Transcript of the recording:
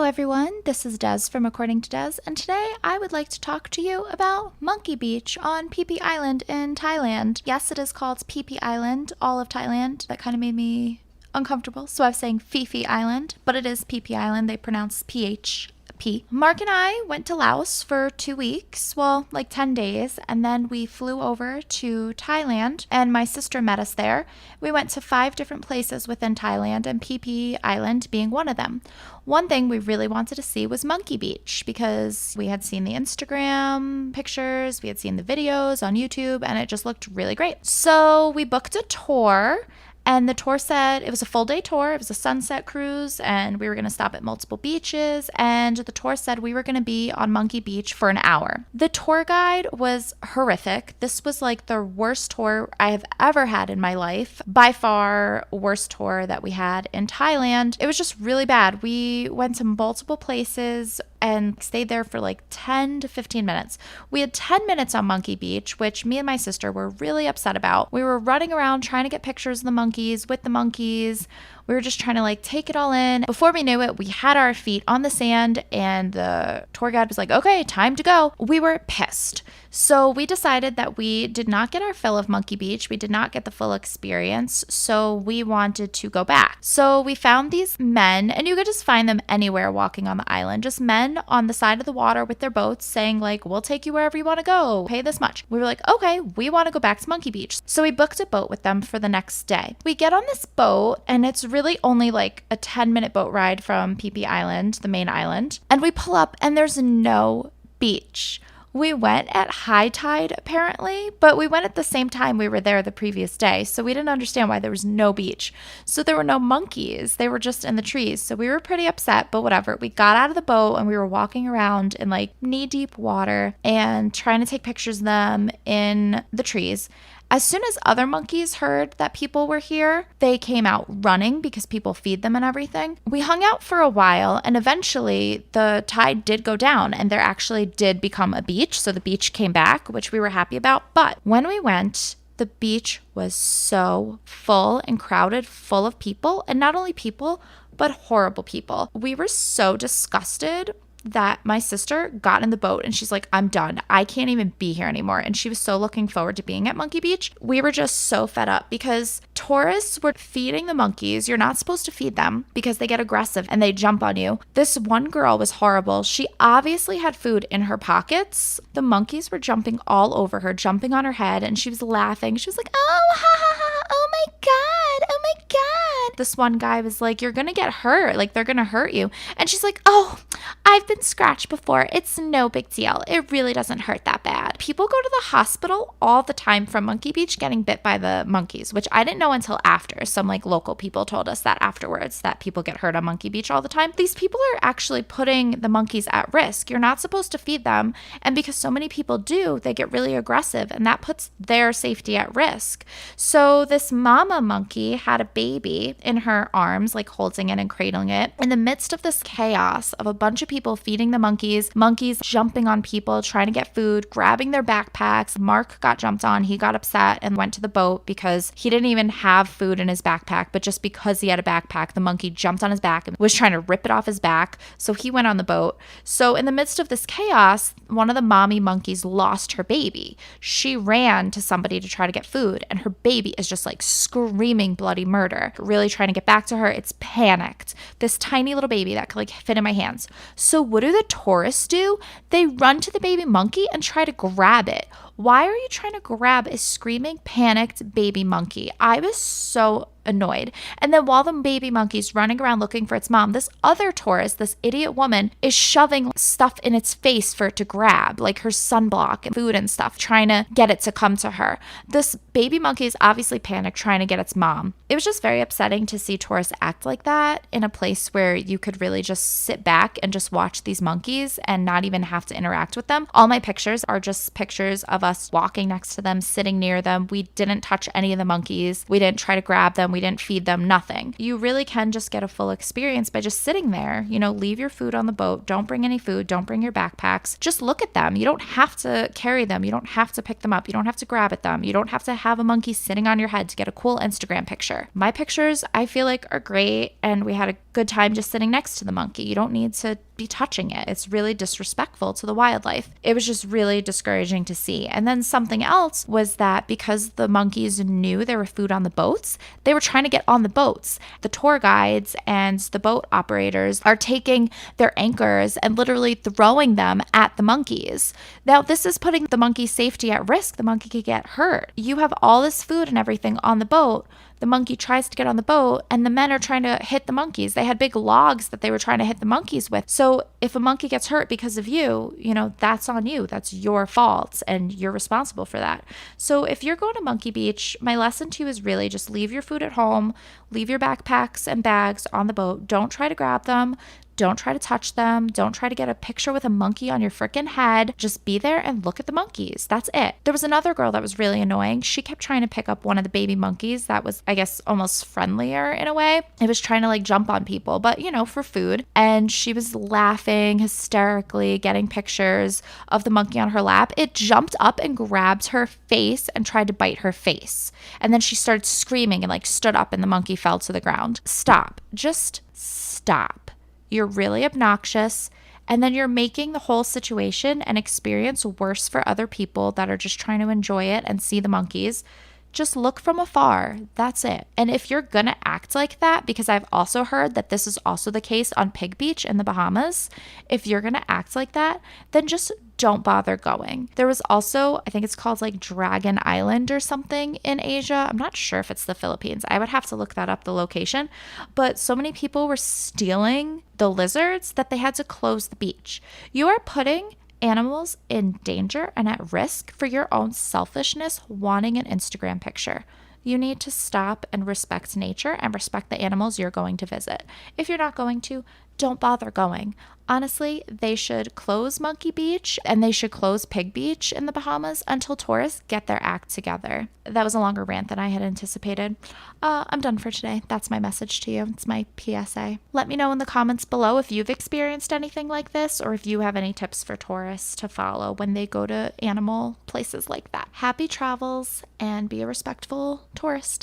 everyone, this is Des from According to Des, and today I would like to talk to you about Monkey Beach on Phi Phi Island in Thailand. Yes, it is called Phi Phi Island, all of Thailand. That kind of made me uncomfortable, so I was saying Phi Phi Island, but it is Phi Phi Island. They pronounce PH. Mark and I went to Laos for 2 weeks, well, like 10 days, and then we flew over to Thailand, and my sister met us there. We went to 5 different places within Thailand, and Phi Phi Island being one of them. One thing we really wanted to see was Monkey Beach because we had seen the Instagram pictures, we had seen the videos on YouTube, and it just looked really great. So we booked a tour. And the tour said it was a full day tour. It was a sunset cruise and we were going to stop at multiple beaches. And the tour said we were going to be on Monkey Beach for an hour. The tour guide was horrific. This was like the worst tour I have ever had in my life. By far, worst tour that we had in Thailand. It was just really bad. We went to multiple places and stayed there for like 10 to 15 minutes. We had 10 minutes on Monkey Beach, which me and my sister were really upset about. We were running around trying to get pictures of the monkeys with the monkeys. We were just trying to like take it all in. Before we knew it, we had our feet on the sand and the tour guide was like, okay, time to go. We were pissed. So we decided that we did not get our fill of Monkey Beach. We did not get the full experience. So we wanted to go back. So we found these men, and you could just find them anywhere walking on the island, just men on the side of the water with their boats saying like, we'll take you wherever you want to go. Pay this much. We were like, okay, we want to go back to Monkey Beach. So we booked a boat with them for the next day. We get on this boat and it's really only like a 10-minute boat ride from Phi Phi Island, the main island. And we pull up and there's no beach. We went at high tide apparently, but we went at the same time we were there the previous day. So we didn't understand why there was no beach. So there were no monkeys. They were just in the trees. So we were pretty upset, but whatever. We got out of the boat and we were walking around in like knee-deep water and trying to take pictures of them in the trees. As soon as other monkeys heard that people were here, they came out running because people feed them and everything. We hung out for a while and eventually the tide did go down and there actually did become a beach. So the beach came back, which we were happy about. But when we went, the beach was so full and crowded, full of people, and not only people, but horrible people. We were so disgusted that my sister got in the boat and she's like, I'm done. I can't even be here anymore. And she was so looking forward to being at Monkey Beach. We were just so fed up because tourists were feeding the monkeys. You're not supposed to feed them because they get aggressive and they jump on you. This one girl was horrible. She obviously had food in her pockets. The monkeys were jumping all over her, jumping on her head, and she was laughing. She was like, oh, ha, ha, ha, oh my God, oh my God. This one guy was like, you're gonna get hurt. Like, they're gonna hurt you. And she's like, oh, I've been scratched before. It's no big deal. It really doesn't hurt that bad. People go to the hospital all the time from Monkey Beach getting bit by the monkeys, which I didn't know until after. Some like local people told us that afterwards, that people get hurt on Monkey Beach all the time. These people are actually putting the monkeys at risk. You're not supposed to feed them. And because so many people do, they get really aggressive and that puts their safety at risk. So this mama monkey had a baby in her arms, like holding it and cradling it. In the midst of this chaos of a bunch of people feeding the monkeys jumping on people, trying to get food, grabbing their backpacks. Mark got jumped on. He got upset and went to the boat because he didn't even have food in his backpack, but just because he had a backpack, the monkey jumped on his back and was trying to rip it off his back. So he went on the boat. So in the midst of this chaos, one of the mommy monkeys lost her baby. She ran to somebody to try to get food and her baby is just like screaming bloody murder, really trying to get back to her. It's panicked. This tiny little baby that could like fit in my hands. So what do the tourists do? They run to the baby monkey and try to grab it. Why are you trying to grab a screaming, panicked baby monkey? I was so annoyed. And then while the baby monkey's running around looking for its mom, this other tourist, this idiot woman, is shoving stuff in its face for it to grab, like her sunblock and food and stuff, trying to get it to come to her. This baby monkey is obviously panicked, trying to get its mom. It was just very upsetting to see tourists act like that in a place where you could really just sit back and just watch these monkeys and not even have to interact with them. All my pictures are just pictures of us walking next to them, sitting near them. We didn't touch any of the monkeys. We didn't try to grab them. We didn't feed them, nothing. You really can just get a full experience by just sitting there. Leave your food on the boat. Don't bring any food. Don't bring your backpacks. Just look at them. You don't have to carry them. You don't have to pick them up. You don't have to grab at them. You don't have to have a monkey sitting on your head to get a cool Instagram picture. My pictures, I feel like, are great, and we had a good time just sitting next to the monkey. You don't need to be touching it. It's really disrespectful to the wildlife. It was just really discouraging to see. And then something else was that because the monkeys knew there were food on the boats, they were trying to get on the boats. The tour guides and the boat operators are taking their anchors and literally throwing them at the monkeys. Now, this is putting the monkey's safety at risk. The monkey could get hurt. You have all this food and everything on the boat. The monkey tries to get on the boat, and the men are trying to hit the monkeys. They had big logs that they were trying to hit the monkeys with. So if a monkey gets hurt because of you, that's on you. That's your fault, and you're responsible for that. So if you're going to Monkey Beach, my lesson to you is really just leave your food at home, leave your backpacks and bags on the boat. Don't try to grab them. Don't try to touch them. Don't try to get a picture with a monkey on your freaking head. Just be there and look at the monkeys. That's it. There was another girl that was really annoying. She kept trying to pick up one of the baby monkeys that was, I guess, almost friendlier in a way. It was trying to jump on people, but for food. And she was laughing hysterically, getting pictures of the monkey on her lap. It jumped up and grabbed her face and tried to bite her face. And then she started screaming and stood up, and the monkey fell to the ground. Stop. Just stop. You're really obnoxious, and then you're making the whole situation and experience worse for other people that are just trying to enjoy it and see the monkeys. Just look from afar. That's it. And if you're gonna act like that, because I've also heard that this is also the case on Pig Beach in the Bahamas, if you're gonna act like that, then just don't bother going. There was also, I think it's called Dragon Island or something in Asia. I'm not sure if it's the Philippines. I would have to look that up, the location. But so many people were stealing the lizards that they had to close the beach. You are putting animals in danger and at risk for your own selfishness, wanting an Instagram picture. You need to stop and respect nature and respect the animals you're going to visit. If you're not going to, don't bother going. Honestly, they should close Monkey Beach and they should close Pig Beach in the Bahamas until tourists get their act together. That was a longer rant than I had anticipated. I'm done for today. That's my message to you. It's my PSA. Let me know in the comments below if you've experienced anything like this, or if you have any tips for tourists to follow when they go to animal places like that. Happy travels, and be a respectful tourist.